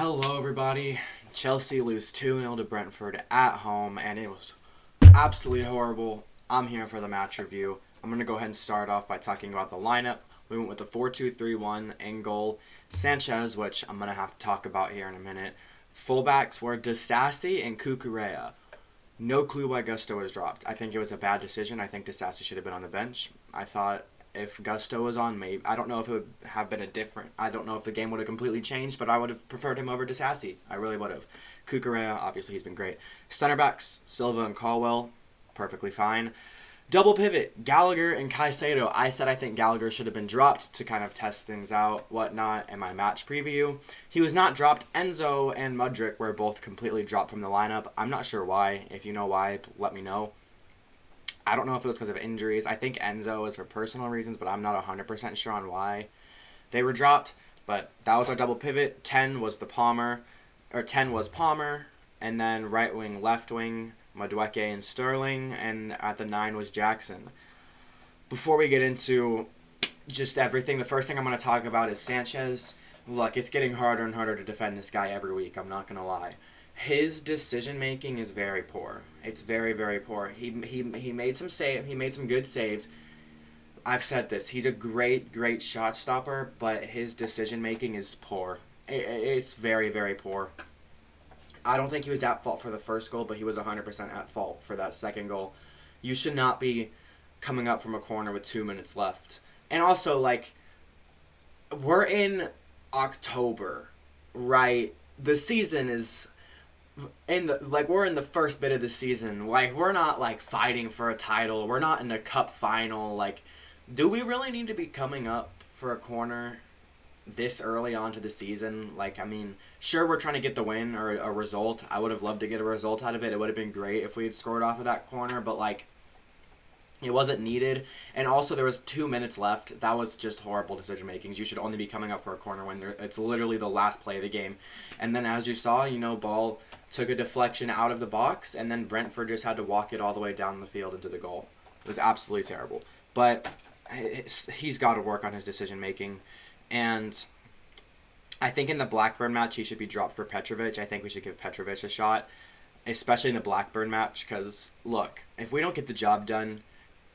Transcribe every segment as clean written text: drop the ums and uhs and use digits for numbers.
Hello, everybody. Chelsea lose 2-0 to Brentford at home, and it was absolutely horrible. I'm here for the match review. I'm going to go ahead and start off by talking about the lineup. We went with the 4-2-3-1 in goal. Sanchez, which I'm going to have to talk about here in a minute. Fullbacks were Disasi and Cucurella. No clue why Gusto was dropped. I think it was a bad decision. I think Disasi should have been on the bench. I thought if Gusto was on, maybe I don't know if it would have been I don't know if the game would have completely changed, but I would have preferred him over Disasi. I really would have. Cucurella, obviously he's been great. Center backs, Silva and Caldwell, perfectly fine. Double pivot, Gallagher and Caicedo. I said I think Gallagher should have been dropped to kind of test things out, whatnot, in my match preview. He was not dropped. Enzo and Mudryk were both completely dropped from the lineup. I'm not sure why. If you know why, let me know. I don't know if it was because of injuries. I think Enzo is for personal reasons, but I'm not 100% sure on why they were dropped. But that was our double pivot. 10 was Palmer, and then right wing, left wing, Madueke and Sterling, and at the 9 was Jackson. Before we get into just everything, the first thing I'm going to talk about is Sanchez. Look, it's getting harder and harder to defend this guy every week, I'm not going to lie. His decision making is very poor. It's very, very poor. He made some good saves. I've said this. He's a great shot stopper, but his decision making is poor. It's very, very poor. I don't think he was at fault for the first goal, but he was 100% at fault for that second goal. You should not be coming up from a corner with 2 minutes left. And also, we're in October, right? The season is we're in the first bit of the season. We're not fighting for a title. We're not in a cup final. Do we really need to be coming up for a corner this early on to the season? Sure, we're trying to get the win or a result. I would have loved to get a result out of it. It would have been great if we had scored off of that corner, but it wasn't needed. And also there was 2 minutes left. That was just horrible decision making. You should only be coming up for a corner when it's literally the last play of the game. And then as you saw, ball took a deflection out of the box, and then Brentford just had to walk it all the way down the field into the goal. It was absolutely terrible. But he's got to work on his decision making. And I think in the Blackburn match, he should be dropped for Petrovic. I think we should give Petrovic a shot, especially in the Blackburn match, because, look, if we don't get the job done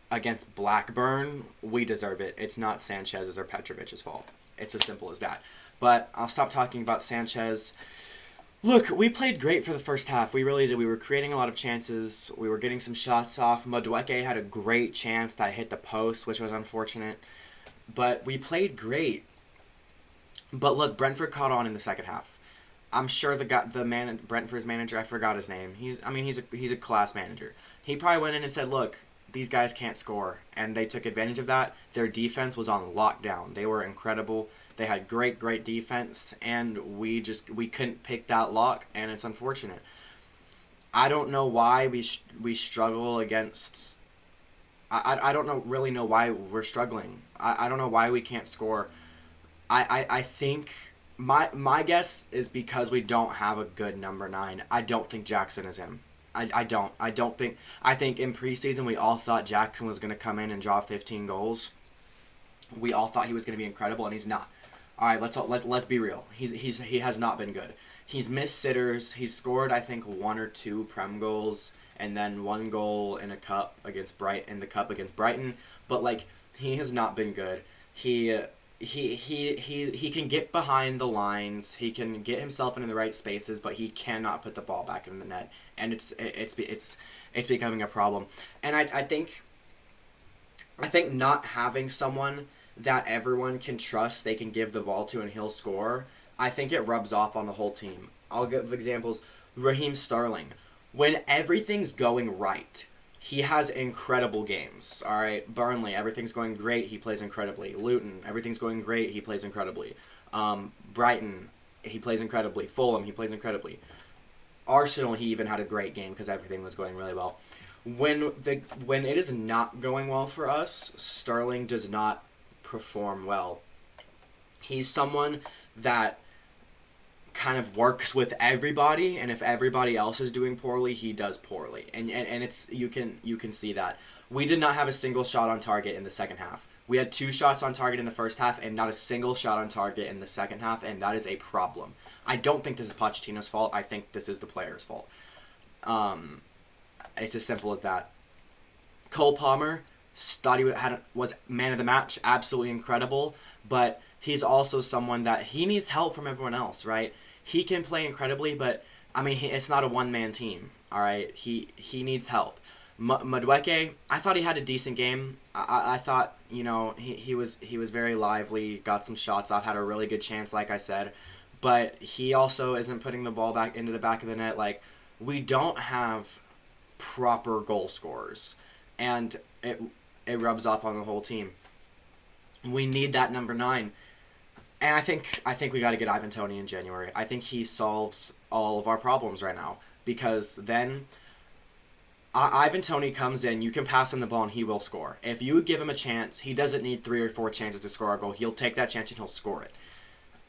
against Blackburn, we deserve it. It's not Sanchez's or Petrovic's fault. It's as simple as that. But I'll stop talking about Sanchez. Look, we played great for the first half. We really did. We were creating a lot of chances. We were getting some shots off. Madueke had a great chance that hit the post, which was unfortunate. But we played great. But look, Brentford caught on in the second half. I'm sure Brentford's manager, I forgot his name. He's a class manager. He probably went in and said, look, these guys can't score. And they took advantage of that. Their defense was on lockdown. They were incredible. They had great defense, and we couldn't pick that lock, and it's unfortunate. I don't know why we struggle against. I don't really know why we're struggling. I don't know why we can't score. I think my guess is because we don't have a good number 9. I don't think Jackson is him. I think in preseason we all thought Jackson was going to come in and draw 15 goals. We all thought he was going to be incredible, and he's not. All right, let's be real. He has not been good. He's missed sitters. He's scored, I think, 1 or 2 Prem goals, and then 1 goal in the cup against Brighton. But he has not been good. He can get behind the lines. He can get himself into the right spaces, but he cannot put the ball back in the net, and it's becoming a problem. And I think not having someone that everyone can trust, they can give the ball to and he'll score, I think it rubs off on the whole team. I'll give examples. Raheem Sterling. When everything's going right, he has incredible games. All right, Burnley, everything's going great, he plays incredibly. Luton, everything's going great, he plays incredibly. Brighton, he plays incredibly. Fulham, he plays incredibly. Arsenal, he even had a great game because everything was going really well. When it is not going well for us, Sterling does not perform well. He's someone that kind of works with everybody, and if everybody else is doing poorly, he does poorly. And it's you can see that. We did not have a single shot on target in the second half. We had 2 shots on target in the first half and not a single shot on target in the second half, and that is a problem. I don't think this is Pochettino's fault. I think this is the players' fault. It's as simple as that. Cole Palmer thought was man of the match, absolutely incredible, but he's also someone that he needs help from everyone else, right? He can play incredibly, but I mean, it's not a one-man team, all right? He needs help. Madueke, I thought he had a decent game. I thought, you know, he was very lively, got some shots off, had a really good chance, like I said, but he also isn't putting the ball back into the back of the net. Like, we don't have proper goal scorers, and it rubs off on the whole team. We need that number 9. And I think we got to get Ivan Toney in January. I think he solves all of our problems right now, because then Ivan Toney comes in, you can pass him the ball and he will score. If you give him a chance, he doesn't need 3 or 4 chances to score a goal. He'll take that chance and he'll score it.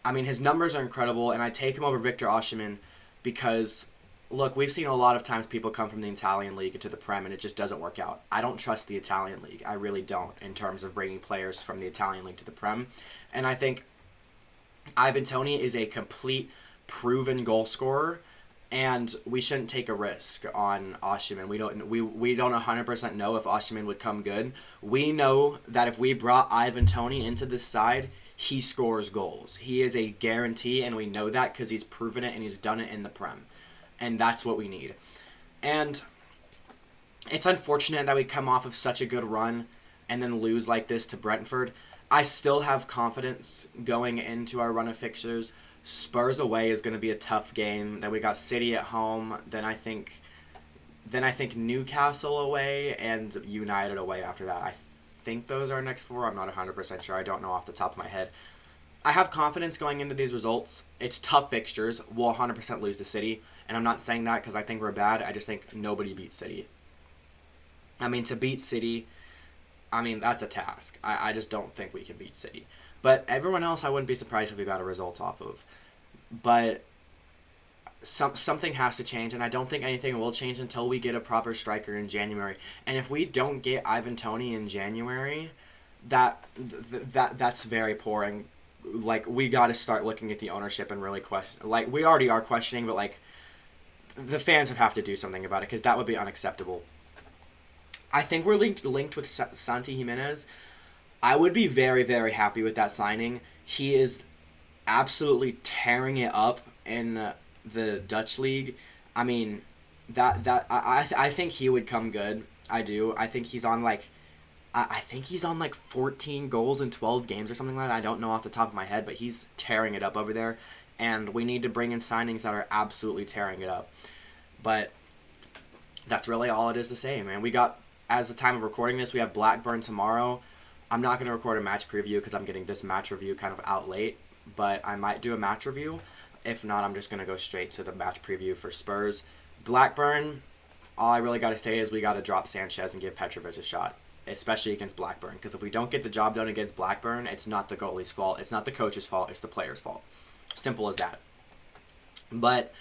I mean, his numbers are incredible, and I take him over Victor Osimhen because, look, we've seen a lot of times people come from the Italian league into the Prem and it just doesn't work out. I don't trust the Italian league. I really don't, in terms of bringing players from the Italian league to the Prem. And I think Ivan Toney is a complete proven goal scorer, and we shouldn't take a risk on Osimhen. We don't 100% know if Osimhen would come good. We know that if we brought Ivan Toney into this side, he scores goals. He is a guarantee, and we know that because he's proven it and he's done it in the Prem. And that's what we need. And it's unfortunate that we come off of such a good run and then lose like this to Brentford. I still have confidence going into our run of fixtures. Spurs away is going to be a tough game. Then we got City at home. Then I think Newcastle away and United away after that. I think those are our next 4. I'm not 100% sure. I don't know off the top of my head. I have confidence going into these results. It's tough fixtures. We'll 100% lose to City. And I'm not saying that because I think we're bad. I just think nobody beats City. I mean, to beat City, I mean, that's a task. I just don't think we can beat City. But everyone else, I wouldn't be surprised if we got a result off of. But something has to change, and I don't think anything will change until we get a proper striker in January. And if we don't get Ivan Toney in January, that's very poor. And like, we got to start looking at the ownership and really question. Like, we already are questioning, but like, the fans would have to do something about it because that would be unacceptable. I think we're linked with Santi Jimenez. I would be very, very happy with that signing. He is absolutely tearing it up in the Dutch league. I mean, I think he would come good. I do. I think he's on like 14 goals in 12 games or something like that. I don't know off the top of my head, but he's tearing it up over there. And we need to bring in signings that are absolutely tearing it up. But that's really all it is to say, man. We got, as the time of recording this, we have Blackburn tomorrow. I'm not going to record a match preview because I'm getting this match review kind of out late. But I might do a match review. If not, I'm just going to go straight to the match preview for Spurs. Blackburn, all I really got to say is we got to drop Sanchez and give Petrovic a shot, especially against Blackburn. Because if we don't get the job done against Blackburn, it's not the goalie's fault. It's not the coach's fault. It's the player's fault. Simple as that. But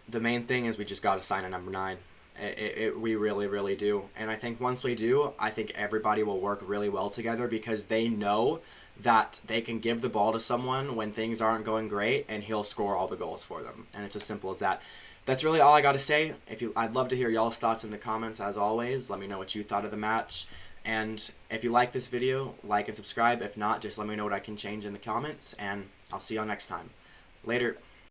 the main thing is we just got to sign a number 9. We really, really do. And I think once we do, I think everybody will work really well together because they know that they can give the ball to someone when things aren't going great and he'll score all the goals for them. And it's as simple as that. That's really all I got to say. I'd love to hear y'all's thoughts in the comments as always. Let me know what you thought of the match. And if you like this video, like and subscribe. If not, just let me know what I can change in the comments. And I'll see y'all next time. Later.